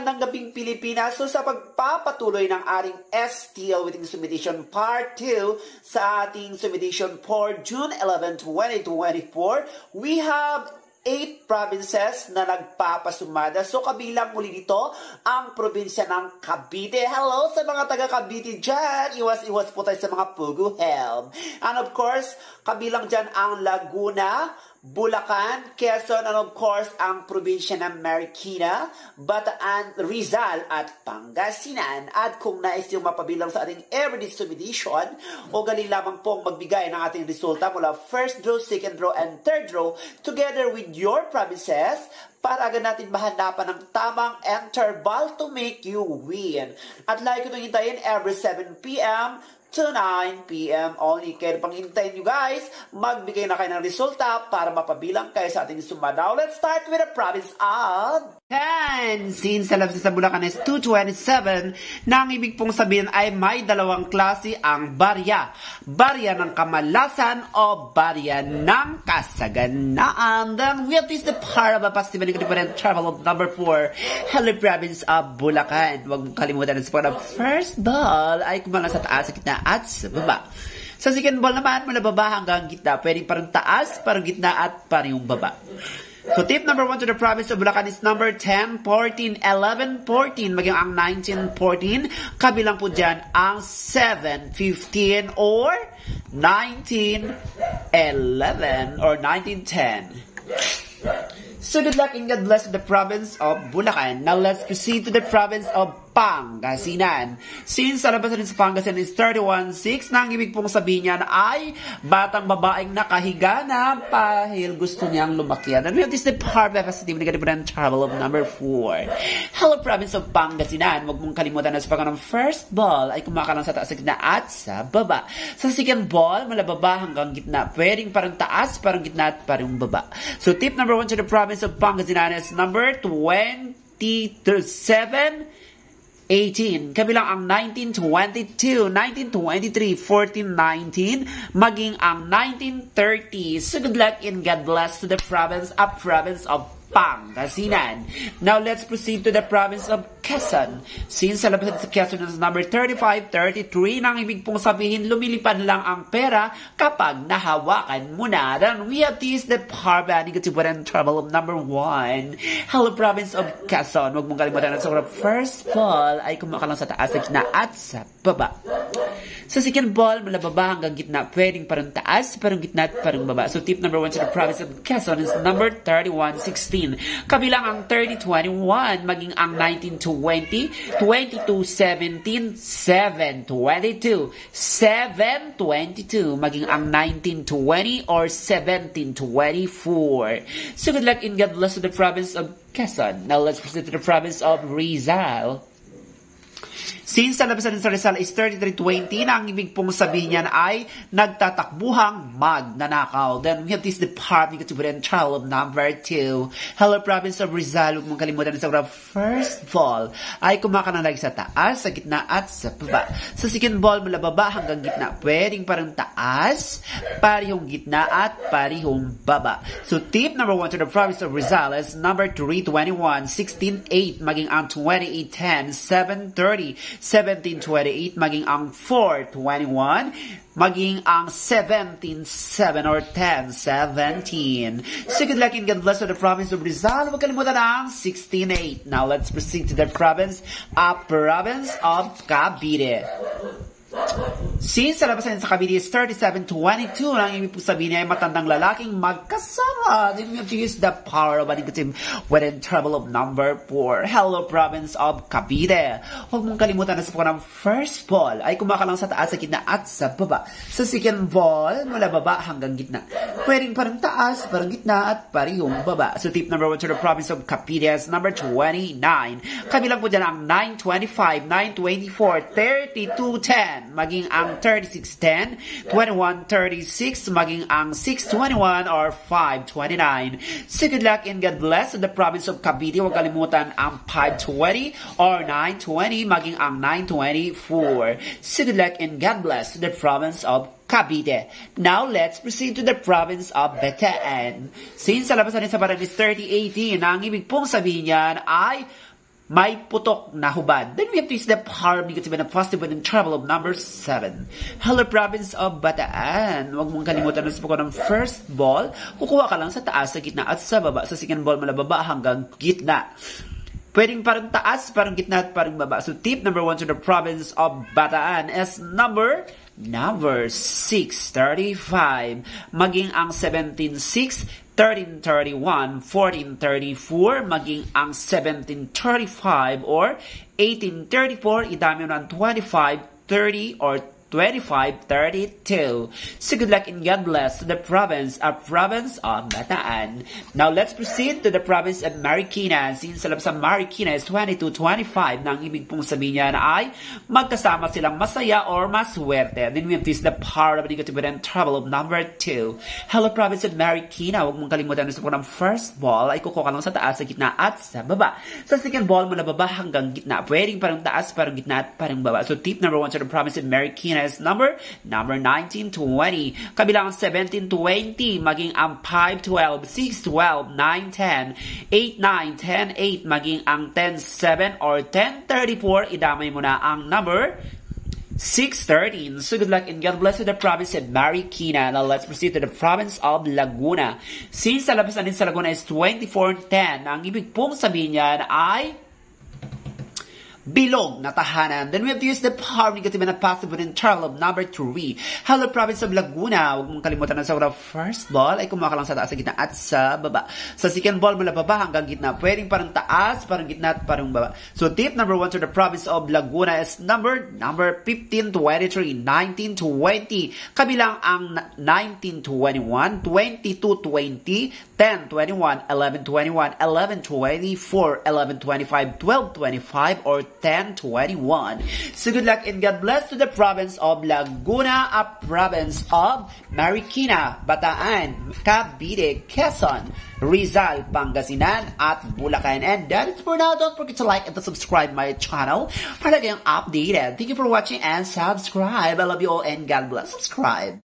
magandang gabing Pilipinas. So sa pagpapatuloy ng ating STL Within Submission Part 2 sa ating submission for June 11, 2024, we have 8 provinces na nagpapasumada. So kabilang muli dito ang probinsya ng Cavite. Hello sa mga taga Cavite dyan. Iwas-iwas po tayo sa mga Pugu Helm. And of course, kabilang dyan ang Laguna, Bulacan, Quezon, and of course, ang probinsya ng Marikina, Bataan, Rizal, at Pangasinan. At kung nais yung mapabilang sa ating everyday subdivision, o galing lamang pong magbigay ng ating resulta mula first draw, second draw, and third draw, together with your provinces, para agad natin mahanapan ng tamang interval to make you win. At like itong hintayin every 7 p.m. to 9 p.m. only. Kaya pang hintayin nyo guys, magbigay na kayo ng resulta para mapabilang kayo sa ating suma. Now, let's start with the province of 10. Since sa labas sa Bulacan is 227, na ang ibig pong sabihin ay may dalawang klase ang barya. Barya ng kamalasan o barya ng kasaganaan. Then, we have this the part of a positive and different travel of number 4, Hello Province of Bulacan. Huwag mong kalimutan sa pag first ball ay kumala sa taas, sa gitna at sa baba. Sa second ball naman, mula baba hanggang gitna. Pwede parang taas, parang gitna at parang yung baba. So tip number 1 to the province of Bulacan is number 10, 14, 11, 14. Maging ang 19, 14. Kabilang po dyan ang 7, 15, or 19, 11, or 19, 10. So good luck and God bless the province of Bulacan. Now let's proceed to the province of Pangasinan. Since sa labas rin sa Pangasinan is 31-6, na ang ibig pong sabihin niyan ay batang babaeng nakahiga na pahil gusto niyang lumakyan. And we have this the part of positive negative and travel of number 4. Hello province of Pangasinan. Huwag mong kalimutan na sa pagka ng first ball ay kumakalang sa taas, sa gitna at sa baba. Sa second ball, mula baba hanggang gitna. Pwedeng parang taas, parang gitna at parang baba. So tip number 1 to the province of Pangasinan is number 27, 18. Kabilang ang 1922, 1923, 14, 19, maging ang 1930. So good luck and God bless to the province of Pangasinan. Now let's proceed to the province of Quezon. Since sa labas sa Quezon is number 35, 33, nang ibig pong sabihin lumilipad lang ang pera kapag nahawakan mo na. Then we have this the power negative and trouble of number 1. Hello province of Quezon. Huwag mong kalimutan na sa first ball ay kumakalang sa taas, sa gitna at sa baba. Sa second ball, mula baba hanggang gitna, pwedeng parang taas, parang gitna at parang baba. So tip number 1 sa the province of Quezon is number 31, 16. Kabilang ang 30-21, maging ang 19-20, 22-17, 7-22, 7-22, maging ang 19-20 or 17-24. So good luck and God bless to the province of Quezon. Now let's proceed to the province of Rizal. Since sa labas sa Rizal is 33-20, na ang ibig pong sabihin niyan ay nagtatakbuhang magnanakaw. Then we have this department to and trial of number 2. Hello province of Rizal. Huwag mong kalimutan sa first ball ay kumakanalay sa taas, sa gitna at sa baba. Sa second ball, mula baba hanggang gitna, pwedeng parang taas, parihong gitna at parihong baba. So tip number 1 to the province of Rizal is number 3-21, 16-8, maging ang 28-10, 7-30, 17-28, maging ang 4-21, maging ang 17-7 or 10-17. So good luck and God bless to the province of Rizal. Huwag kalimutan ang 16-8. Now let's proceed to the province of Cavite. Since sa labasan sa Cavite is 37-22, ang ibig po sabihin ay matandang lalaking magkasama. Then we have to use the power of negative when trouble of number 4. Hello province of Cavite. Huwag mong kalimutan na sa pagka ng first ball ay kumakalang sa taas, sa gitna at sa baba. Sa second ball, mula baba hanggang gitna. Pwedeng parang taas, parang gitna at parihong baba. So tip number 1 to the province of Cavite is number 29. Kabilang po dyan ang 9-25, 9-24, 32-10, maging ang 36-10, 21-36, maging ang 6-21 or 5-29. So good luck and God bless to the province of Cavite. Huwag kalimutan ang 5-20 or 9-20, maging ang 9-24. So good luck and God bless to the province of Cavite. Now, let's proceed to the province of Bataan. Since sa labasan sa Bataan is 30-18, ang ibig pong sabihin niyan ay may putok na hubad. Then we have to use the power of negative and a positive in trouble of number 7. Hello, province of Bataan. Huwag mong kalimutan na sa pagkuha ng first ball. Kukuha ka lang sa taas, sa gitna, at sa baba. Sa second ball, mula baba hanggang gitna. Pwedeng parang taas, parang gitna, at parang baba. So tip number 1 to the province of Bataan is number 635. Maging ang 17-6, 1331, 1434, maging ang 1735 or 1834, idami ng 25, 30 or 25, 32. So good luck and God bless to the province of Bataan. Now let's proceed to the province of Marikina. Since alam sa Marikina is 22-25, na ang ibig pong sabihin niya na ay magkasama silang masaya or maswerte. Then we have this the power of negative and trouble of number 2. Hello, province of Marikina. Huwag mong kalimutan na sa ng first ball ay kukuha lang sa taas, sa gitna at sa baba. Sa second ball mula baba hanggang gitna. Pwedeng parang taas, parang gitna at parang baba. So tip number 1 to the province of Marikina is number 19-20. Kabilang 17-20, maging ang 5-12, 6-12, 9-10, 8-9, 10-8, maging ang 10-7 or 10-34, idamay mo na ang number 6-13. So good luck and God bless to the province of Marikina. Now let's proceed to the province of Laguna. Since sa labasan din sa Laguna is 24-10, ang ibig pong sabihin niyan ay bilog na tahanan. Then we have to use the power of negative and a positive in trouble of number 3. Hello, province of Laguna. Huwag mong kalimutan na sa first ball ay kumuha ka lang sa taas, sa gitna at sa baba. Sa second ball mula baba hanggang gitna. Pwedeng parang taas, parang gitna at parang baba. So tip number 1 to the province of Laguna is number 15-23, 19-20. Kabilang ang 19-21, 22-20, 10-21, 11-21, 11-24, 11-25, 12-25, or 10-21. So good luck and God bless to the province of Laguna, a province of Marikina, Bataan, Cavite, Quezon, Rizal, Pangasinan, at Bulacan. And that is for now. Don't forget to like and to subscribe my channel para kayong updated. Thank you for watching and subscribe. I love you all and God bless. Subscribe.